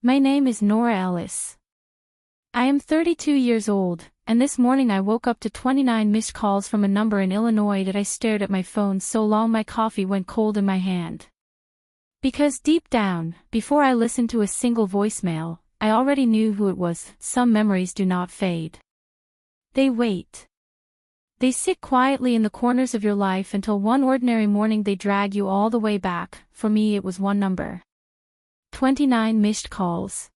My name is Nora Ellis. I am 32 years old, and this morning I woke up to 29 missed calls from a number in Illinois that I stared at my phone so long my coffee went cold in my hand. Because deep down, before I listened to a single voicemail, I already knew who it was. Some memories do not fade. They wait. They sit quietly in the corners of your life until one ordinary morning they drag you all the way back. For me it was one number. 29 missed calls.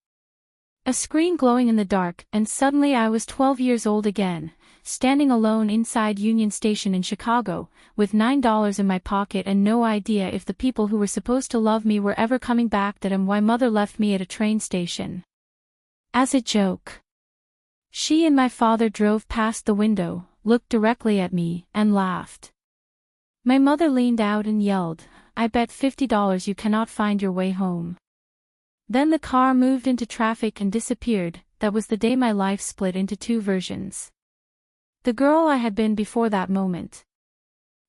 A screen glowing in the dark, and suddenly I was 12 years old again, standing alone inside Union Station in Chicago, with $9 in my pocket and no idea if the people who were supposed to love me were ever coming back. That and why mother left me at a train station. As a joke. She and my father drove past the window, looked directly at me, and laughed. My mother leaned out and yelled, "I bet $50 you cannot find your way home." Then the car moved into traffic and disappeared. That was the day my life split into two versions. The girl I had been before that moment.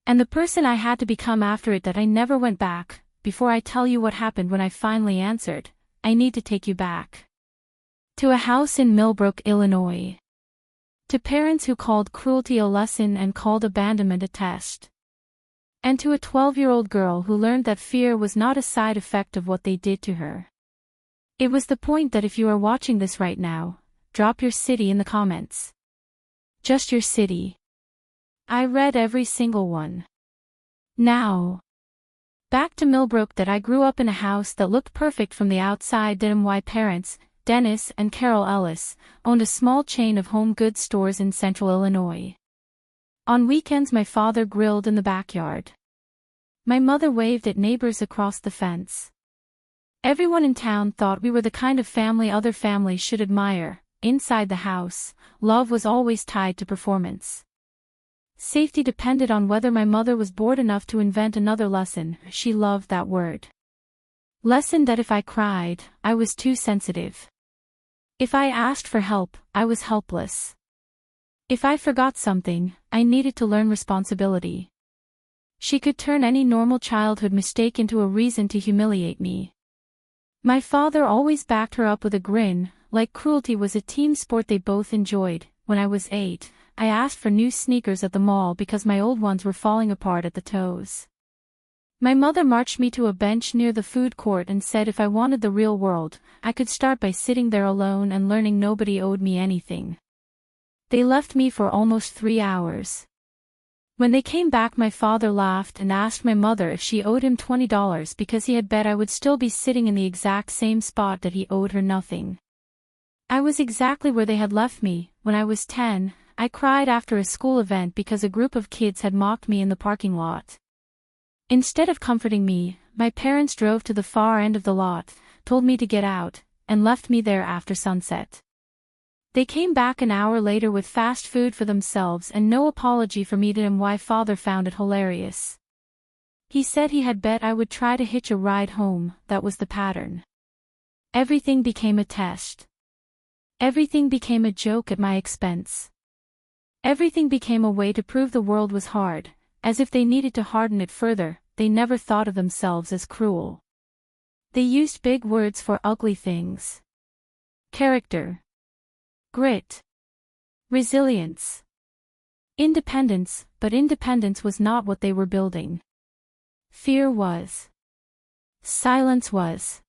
And the person I had to become after it. That I never went back. Before I tell you what happened when I finally answered, I need to take you back. To a house in Millbrook, Illinois. To parents who called cruelty a lesson and called abandonment a test. And to a 12-year-old girl who learned that fear was not a side effect of what they did to her. It was the point that if you are watching this right now, drop your city in the comments. Just your city. I read every single one. Now. Back to Millbrook. That I grew up in a house that looked perfect from the outside. My parents, Dennis and Carol Ellis, owned a small chain of home goods stores in central Illinois. On weekends my father grilled in the backyard. My mother waved at neighbors across the fence. Everyone in town thought we were the kind of family other families should admire. Inside the house, love was always tied to performance. Safety depended on whether my mother was bored enough to invent another lesson. She loved that word. Lesson. That if I cried, I was too sensitive. If I asked for help, I was helpless. If I forgot something, I needed to learn responsibility. She could turn any normal childhood mistake into a reason to humiliate me. My father always backed her up with a grin, like cruelty was a team sport they both enjoyed. When I was 8, I asked for new sneakers at the mall because my old ones were falling apart at the toes. My mother marched me to a bench near the food court and said if I wanted the real world, I could start by sitting there alone and learning nobody owed me anything. They left me for almost 3 hours. When they came back my father laughed and asked my mother if she owed him $20 because he had bet I would still be sitting in the exact same spot. That he owed her nothing. I was exactly where they had left me. When I was 10, I cried after a school event because a group of kids had mocked me in the parking lot. Instead of comforting me, my parents drove to the far end of the lot, told me to get out, and left me there after sunset. They came back an hour later with fast food for themselves and no apology for me. Why father found it hilarious. He said he had bet I would try to hitch a ride home. That was the pattern. Everything became a test. Everything became a joke at my expense. Everything became a way to prove the world was hard, as if they needed to harden it further. They never thought of themselves as cruel. They used big words for ugly things. Character. Grit. Resilience. Independence. But independence was not what they were building. Fear was. Silence was.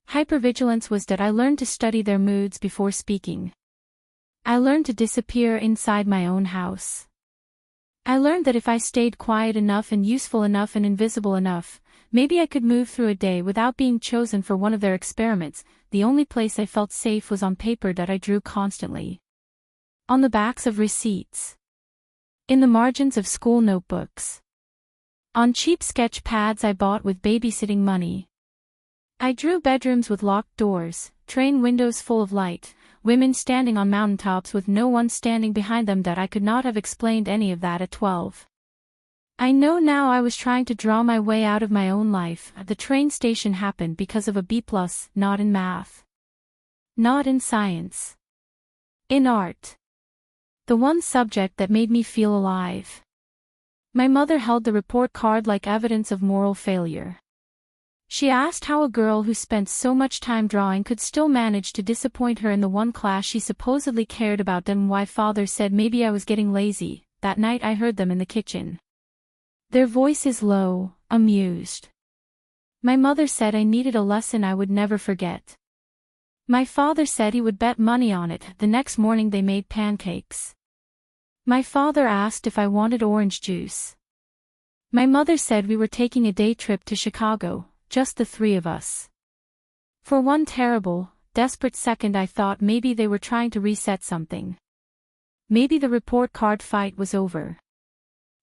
Hypervigilance was. That I learned to study their moods before speaking. I learned to disappear inside my own house. I learned that if I stayed quiet enough and useful enough and invisible enough, maybe I could move through a day without being chosen for one of their experiments. The only place I felt safe was on paper that I drew constantly. On the backs of receipts. In the margins of school notebooks. On cheap sketch pads I bought with babysitting money. I drew bedrooms with locked doors, train windows full of light, women standing on mountaintops with no one standing behind them. That I could not have explained any of that at 12. I know now I was trying to draw my way out of my own life. The train station happened because of a B+, not in math. Not in science. In art. The one subject that made me feel alive. My mother held the report card like evidence of moral failure. She asked how a girl who spent so much time drawing could still manage to disappoint her in the one class she supposedly cared about, and why father said maybe I was getting lazy. That night I heard them in the kitchen. Their voices low, amused. My mother said I needed a lesson I would never forget. My father said he would bet money on it. The next morning they made pancakes. My father asked if I wanted orange juice. My mother said we were taking a day trip to Chicago, just the three of us. For one terrible, desperate second I thought maybe they were trying to reset something. Maybe the report card fight was over.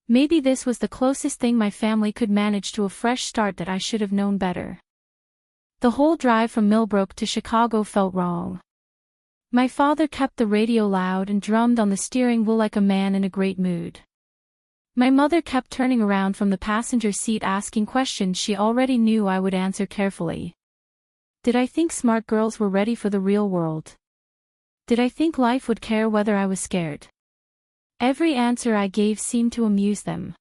Maybe this was the closest thing my family could manage to a fresh start that I should have known better. The whole drive from Millbrook to Chicago felt wrong. My father kept the radio loud and drummed on the steering wheel like a man in a great mood. My mother kept turning around from the passenger seat asking questions she already knew I would answer carefully. Did I think smart girls were ready for the real world? Did I think life would care whether I was scared? Every answer I gave seemed to amuse them.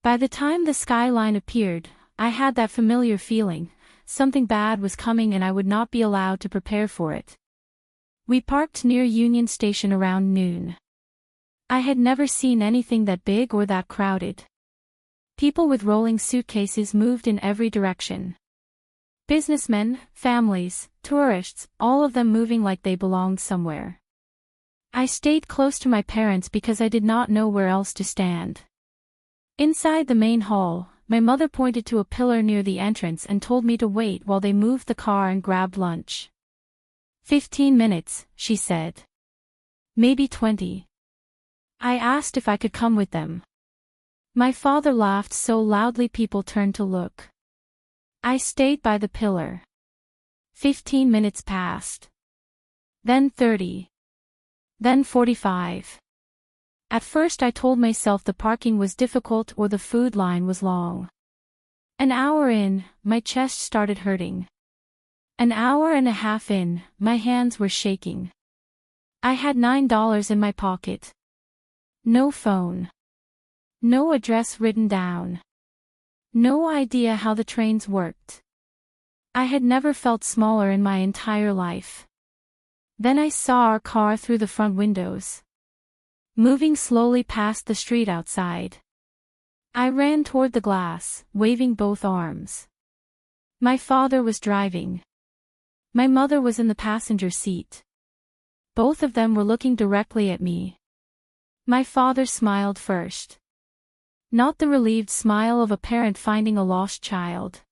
By the time the skyline appeared, I had that familiar feeling, something bad was coming and I would not be allowed to prepare for it. We parked near Union Station around noon. I had never seen anything that big or that crowded. People with rolling suitcases moved in every direction. Businessmen, families, tourists, all of them moving like they belonged somewhere. I stayed close to my parents because I did not know where else to stand. Inside the main hall, my mother pointed to a pillar near the entrance and told me to wait while they moved the car and grabbed lunch. 15 minutes, she said. Maybe 20. I asked if I could come with them. My father laughed so loudly people turned to look. I stayed by the pillar. 15 minutes passed. Then 30. Then 45. At first I told myself the parking was difficult or the food line was long. An hour in, my chest started hurting. An hour and a half in, my hands were shaking. I had $9 in my pocket. No phone. No address written down. No idea how the trains worked. I had never felt smaller in my entire life. Then I saw our car through the front windows, moving slowly past the street outside. I ran toward the glass, waving both arms. My father was driving. My mother was in the passenger seat. Both of them were looking directly at me. My father smiled first. Not the relieved smile of a parent finding a lost child.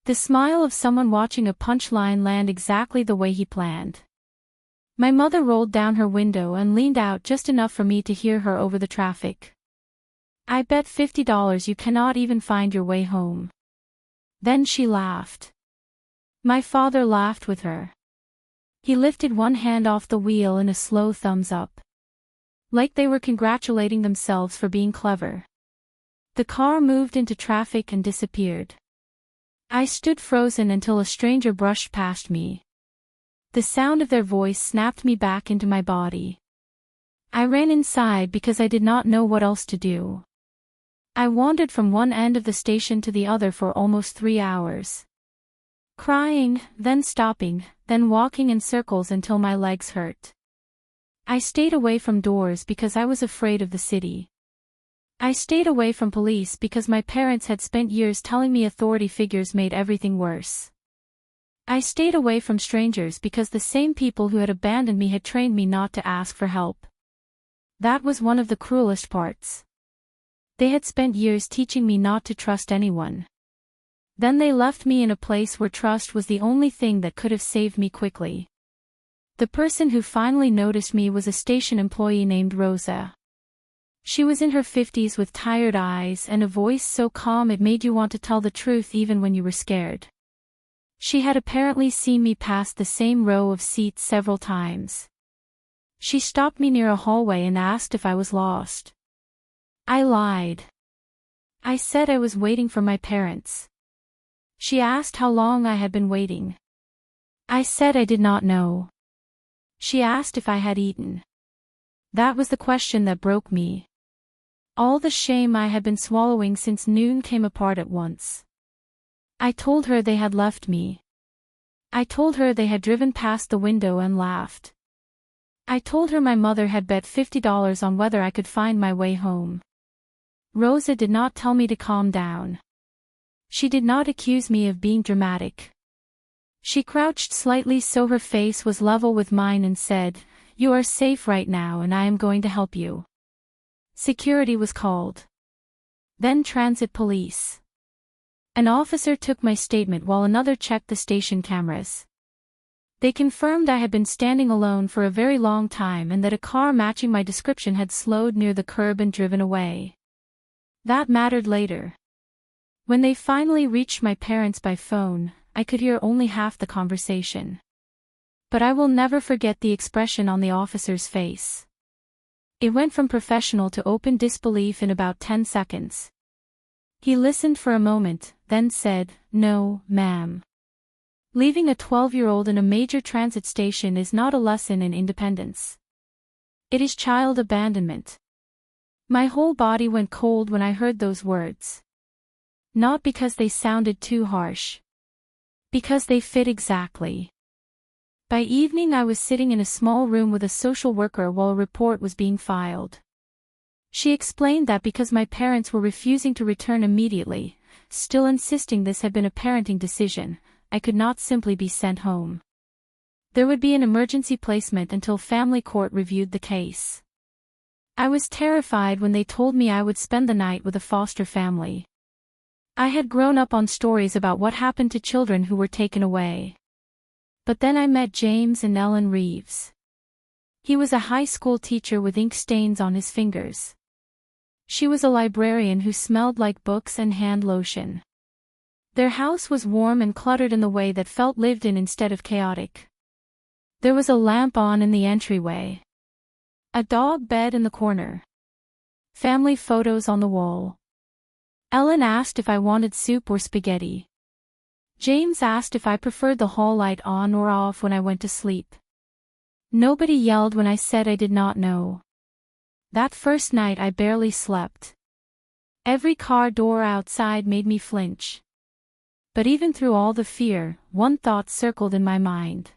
The smile of someone watching a punchline land exactly the way he planned. My mother rolled down her window and leaned out just enough for me to hear her over the traffic. I bet $50 you cannot even find your way home. Then she laughed. My father laughed with her. He lifted one hand off the wheel in a slow thumbs up. Like they were congratulating themselves for being clever. The car moved into traffic and disappeared. I stood frozen until a stranger brushed past me. The sound of their voice snapped me back into my body. I ran inside because I did not know what else to do. I wandered from one end of the station to the other for almost 3 hours. Crying, then stopping, then walking in circles until my legs hurt. I stayed away from doors because I was afraid of the city. I stayed away from police because my parents had spent years telling me authority figures made everything worse. I stayed away from strangers because the same people who had abandoned me had trained me not to ask for help. That was one of the cruelest parts. They had spent years teaching me not to trust anyone. Then they left me in a place where trust was the only thing that could have saved me quickly. The person who finally noticed me was a station employee named Rosa. She was in her 50s with tired eyes and a voice so calm it made you want to tell the truth even when you were scared. She had apparently seen me pass the same row of seats several times. She stopped me near a hallway and asked if I was lost. I lied. I said I was waiting for my parents. She asked how long I had been waiting. I said I did not know. She asked if I had eaten. That was the question that broke me. All the shame I had been swallowing since noon came apart at once. I told her they had left me. I told her they had driven past the window and laughed. I told her my mother had bet $50 on whether I could find my way home. Rosa did not tell me to calm down. She did not accuse me of being dramatic. She crouched slightly so her face was level with mine and said, "You are safe right now and I am going to help you." Security was called. Then transit police. An officer took my statement while another checked the station cameras. They confirmed I had been standing alone for a very long time and that a car matching my description had slowed near the curb and driven away. That mattered later. When they finally reached my parents by phone, I could hear only half the conversation. But I will never forget the expression on the officer's face. It went from professional to open disbelief in about 10 seconds. He listened for a moment, then said, "No, ma'am. Leaving a 12-year-old in a major transit station is not a lesson in independence. It is child abandonment." My whole body went cold when I heard those words. Not because they sounded too harsh. Because they fit exactly. By evening I was sitting in a small room with a social worker while a report was being filed. She explained that because my parents were refusing to return immediately, still insisting this had been a parenting decision, I could not simply be sent home. There would be an emergency placement until family court reviewed the case. I was terrified when they told me I would spend the night with a foster family. I had grown up on stories about what happened to children who were taken away. But then I met James and Ellen Reeves. He was a high school teacher with ink stains on his fingers. She was a librarian who smelled like books and hand lotion. Their house was warm and cluttered in the way that felt lived in instead of chaotic. There was a lamp on in the entryway. A dog bed in the corner. Family photos on the wall. Ellen asked if I wanted soup or spaghetti. James asked if I preferred the hall light on or off when I went to sleep. Nobody yelled when I said I did not know. That first night I barely slept. Every car door outside made me flinch. But even through all the fear, one thought circled in my mind.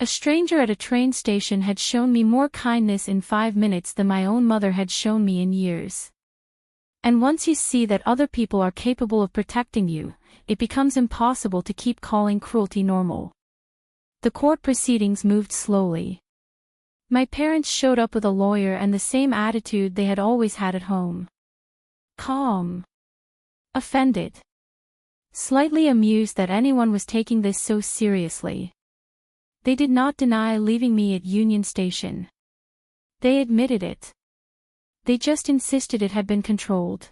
A stranger at a train station had shown me more kindness in 5 minutes than my own mother had shown me in years. And once you see that other people are capable of protecting you, it becomes impossible to keep calling cruelty normal. The court proceedings moved slowly. My parents showed up with a lawyer and the same attitude they had always had at home. Calm. Offended. Slightly amused that anyone was taking this so seriously. They did not deny leaving me at Union Station. They admitted it. They just insisted it had been controlled.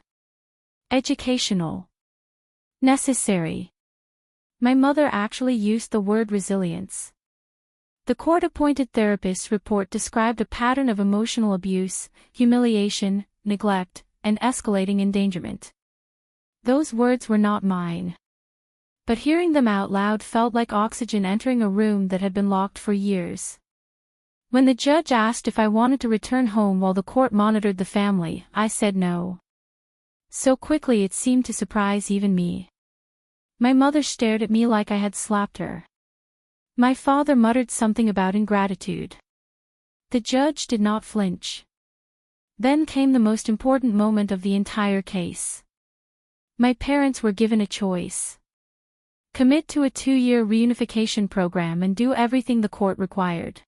Educational. Necessary. My mother actually used the word resilience. The court-appointed therapist's report described a pattern of emotional abuse, humiliation, neglect, and escalating endangerment. Those words were not mine. But hearing them out loud felt like oxygen entering a room that had been locked for years. When the judge asked if I wanted to return home while the court monitored the family, I said no. So quickly it seemed to surprise even me. My mother stared at me like I had slapped her. My father muttered something about ingratitude. The judge did not flinch. Then came the most important moment of the entire case. My parents were given a choice. Commit to a 2-year reunification program and do everything the court required.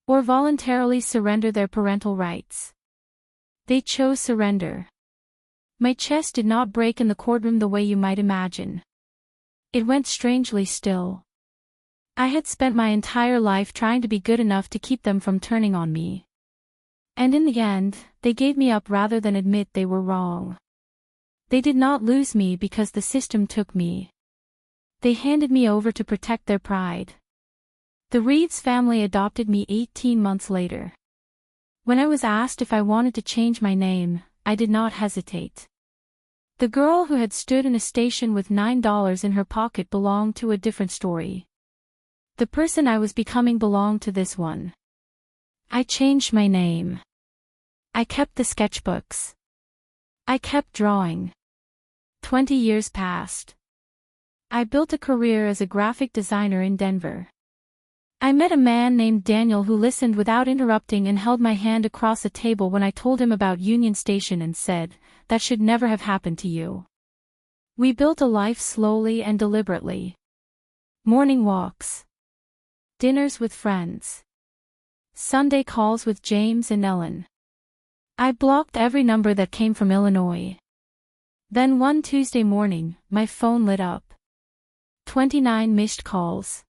Or voluntarily surrender their parental rights. They chose surrender. My chest did not break in the courtroom the way you might imagine. It went strangely still. I had spent my entire life trying to be good enough to keep them from turning on me. And in the end, they gave me up rather than admit they were wrong. They did not lose me because the system took me. They handed me over to protect their pride. The Reeves family adopted me 18 months later. When I was asked if I wanted to change my name, I did not hesitate. The girl who had stood in a station with $9 in her pocket belonged to a different story. The person I was becoming belonged to this one. I changed my name. I kept the sketchbooks. I kept drawing. 20 years passed. I built a career as a graphic designer in Denver. I met a man named Daniel who listened without interrupting and held my hand across the table when I told him about Union Station and said, "That should never have happened to you." We built a life slowly and deliberately. Morning walks. Dinners with friends. Sunday calls with James and Ellen. I blocked every number that came from Illinois. Then one Tuesday morning, my phone lit up. 29 missed calls.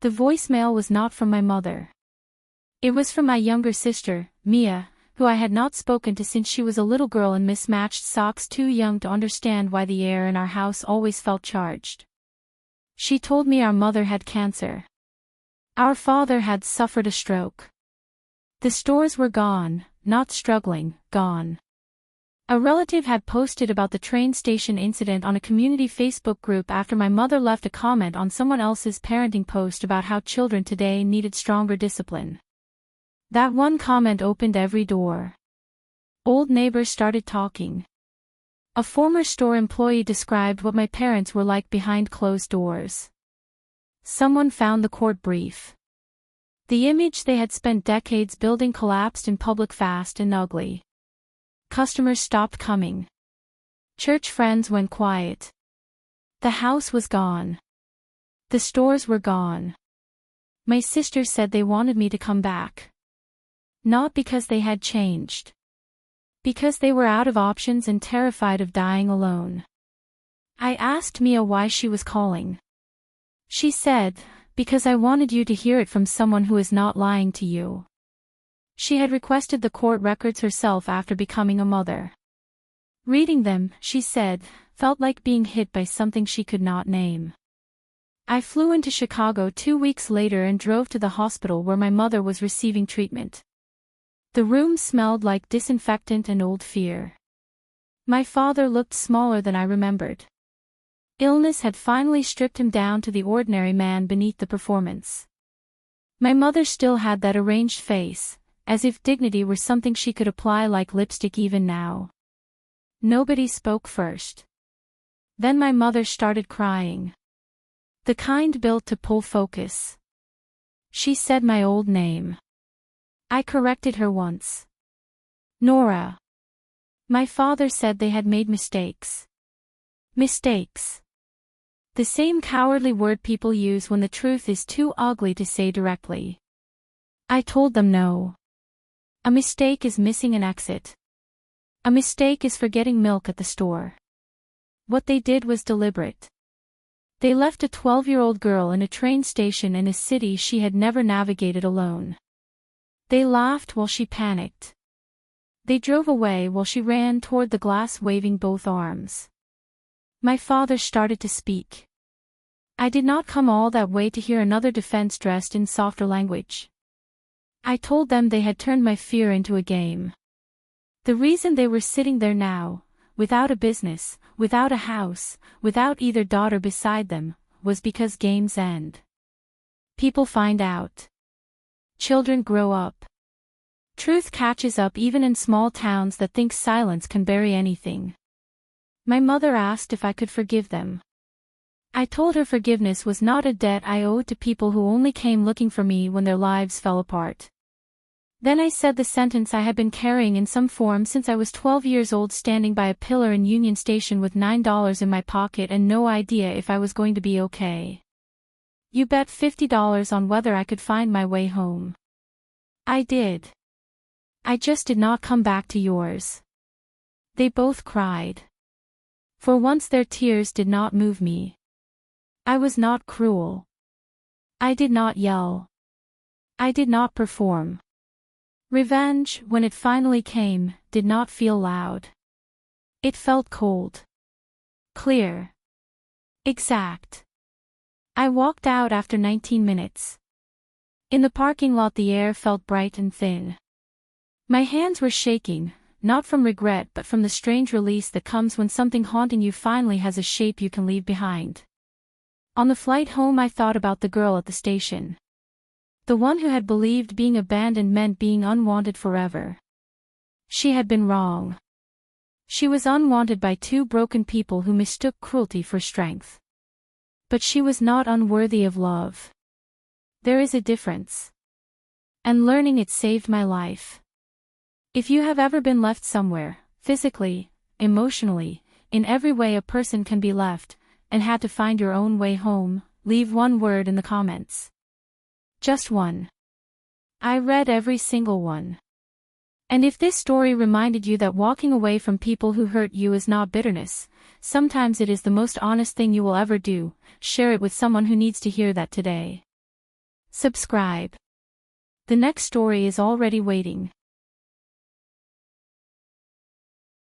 The voicemail was not from my mother. It was from my younger sister, Mia, who I had not spoken to since she was a little girl in mismatched socks too young to understand why the air in our house always felt charged. She told me our mother had cancer. Our father had suffered a stroke. The stores were gone, not struggling, gone. A relative had posted about the train station incident on a community Facebook group after my mother left a comment on someone else's parenting post about how children today needed stronger discipline. That one comment opened every door. Old neighbors started talking. A former store employee described what my parents were like behind closed doors. Someone found the court brief. The image they had spent decades building collapsed in public fast and ugly. Customers stopped coming. Church friends went quiet. The house was gone. The stores were gone. My sisters said they wanted me to come back. Not because they had changed. Because they were out of options and terrified of dying alone. I asked Mia why she was calling. She said, "Because I wanted you to hear it from someone who is not lying to you." She had requested the court records herself after becoming a mother. Reading them, she said, felt like being hit by something she could not name. I flew into Chicago 2 weeks later and drove to the hospital where my mother was receiving treatment. The room smelled like disinfectant and old fear. My father looked smaller than I remembered. Illness had finally stripped him down to the ordinary man beneath the performance. My mother still had that arranged face, as if dignity were something she could apply like lipstick even now. Nobody spoke first. Then my mother started crying. The kind built to pull focus. She said my old name. I corrected her once. Nora. My father said they had made mistakes. Mistakes. The same cowardly word people use when the truth is too ugly to say directly. I told them no. A mistake is missing an exit. A mistake is forgetting milk at the store. What they did was deliberate. They left a 12-year-old girl in a train station in a city she had never navigated alone. They laughed while she panicked. They drove away while she ran toward the glass waving both arms. My father started to speak. I did not come all that way to hear another defense dressed in softer language. I told them they had turned my fear into a game. The reason they were sitting there now, without a business, without a house, without either daughter beside them, was because games end. People find out. Children grow up. Truth catches up even in small towns that think silence can bury anything. My mother asked if I could forgive them. I told her forgiveness was not a debt I owed to people who only came looking for me when their lives fell apart. Then I said the sentence I had been carrying in some form since I was 12 years old, standing by a pillar in Union Station with $9 in my pocket and no idea if I was going to be okay. You bet $50 on whether I could find my way home. I did. I just did not come back to yours. They both cried. For once their tears did not move me. I was not cruel. I did not yell. I did not perform. Revenge, when it finally came, did not feel loud. It felt cold. Clear. Exact. I walked out after 19 minutes. In the parking lot the air felt bright and thin. My hands were shaking, not from regret but from the strange release that comes when something haunting you finally has a shape you can leave behind. On the flight home I thought about the girl at the station. The one who had believed being abandoned meant being unwanted forever. She had been wrong. She was unwanted by two broken people who mistook cruelty for strength. But she was not unworthy of love. There is a difference. And learning it saved my life. If you have ever been left somewhere, physically, emotionally, in every way a person can be left, and had to find your own way home, leave one word in the comments. Just one. I read every single one. And if this story reminded you that walking away from people who hurt you is not bitterness, sometimes it is the most honest thing you will ever do, share it with someone who needs to hear that today. Subscribe. The next story is already waiting.